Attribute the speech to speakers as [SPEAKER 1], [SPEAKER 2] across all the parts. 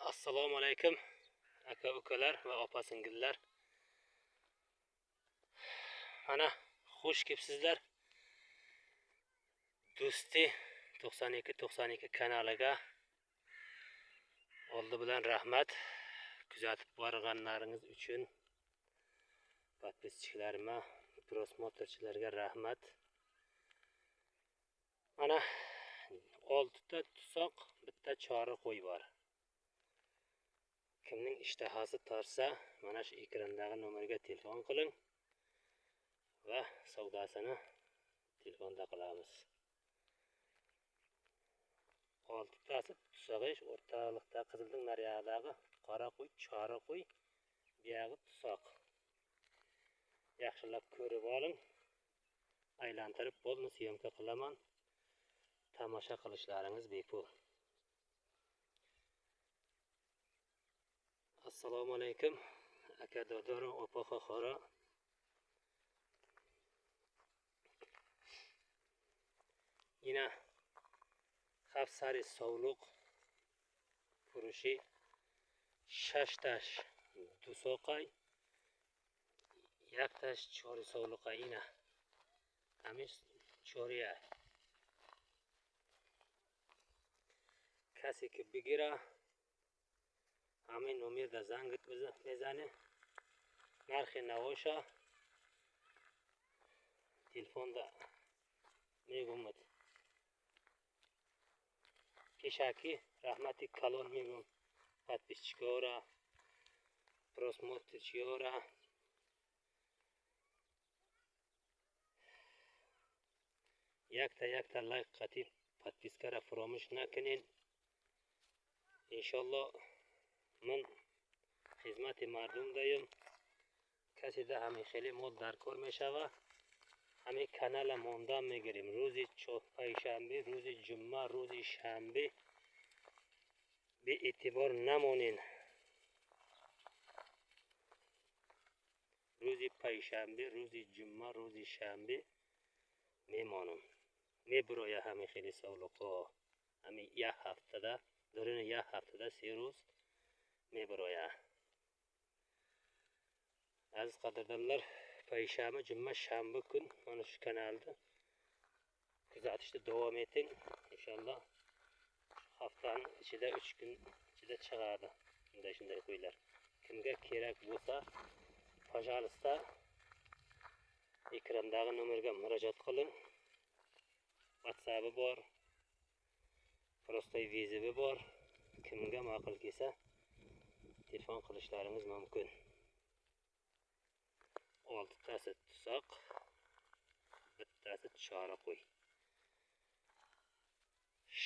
[SPEAKER 1] Assalomu alaykum aka ukalar va opa singillar. Mana xush kelibsizlar Do'sti 9292 kanaliga. Oldi bilan rahmat kuzatib borganlaringiz uchun. Podpischiklarimga, prosmotrchilarga rahmat. Mana 6 ta tusoq, bitta chori qo'y bor. Kimning ishtahasi torsa, mana shu ekrandagi nomerga telefon qiling va savdosini telefonda qilamiz. 6 tasi tusog'ish, o'rtalikda Qizilning nariyog'idagi qora qo'y, chori qo'y, buyog'i tusoq. Yaxshilab ko'rib oling. Aylantirib bo'lni syomka qilaman. Tomosha qilishlaringiz bepul. Assalomu alaykum aka dodoro, opa xoxora. Yine Hafsari Sovluq Furushi Shashtash Dusoqay Yaktash Chori Sovluqay yine Amis Choriya kasi ki bigira همین نمیر در زنگت بزنه نرخ نواشا تلفن دا میگم پیشاکی رحمتی کلون میگم подписчикора просмотрчикора یک تا لایک قطعی подписка را فراموش نکنین. انشالله من خدمت مردم دایم. کسی ده همین خیلی ما در کار میشوه. همین کانال مانده میگیریم روز پنجشنبه، روز جمعه، روز شنبه. به اعتبار نمانین. روز پنجشنبه، روز جمعه، روز شنبه میمانم. میبرویه همین خیلی سولقا. همین یک هفته ده دارین، یک هفته ده 3 روز میبرویه. از قدردانlar پنجشنبه، جمعه، شنبه kun mana shu kanalda kuzatishda davom eting. Inshaalloh haftaning ichida 3 kun ichida chiqadi. Shunday qo'ylar. Kimga kerak bo'lsa, пожалуйста, ekrandagi nomerga murojaat qiling. WhatsApp bor, prostoy vizivi bor. Kimga ma'qul kelsa telefon qilishlaringiz mumkin. 6 tasi tusoq, bittasi chori qo'y.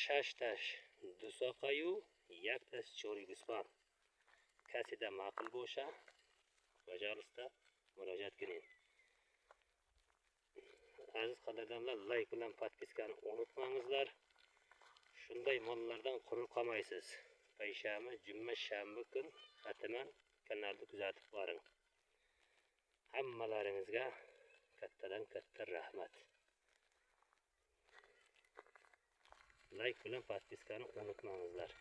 [SPEAKER 1] Shashtash dusoqayu, yaktash chori guspan. Kasida ma'qul bo'lsa, пожалуйста, murojaat qiling. Aziz qadrdonlar, like bilan podpiskani unutmangizlar. Shunday mollardan quruq qolmaysiz. Payshanba, juma, shanba kun xatiman kanalni kuzatib boring. Hammalaringizga kattadan katta rahmat. Like bilan podpiskani unutmangizlar.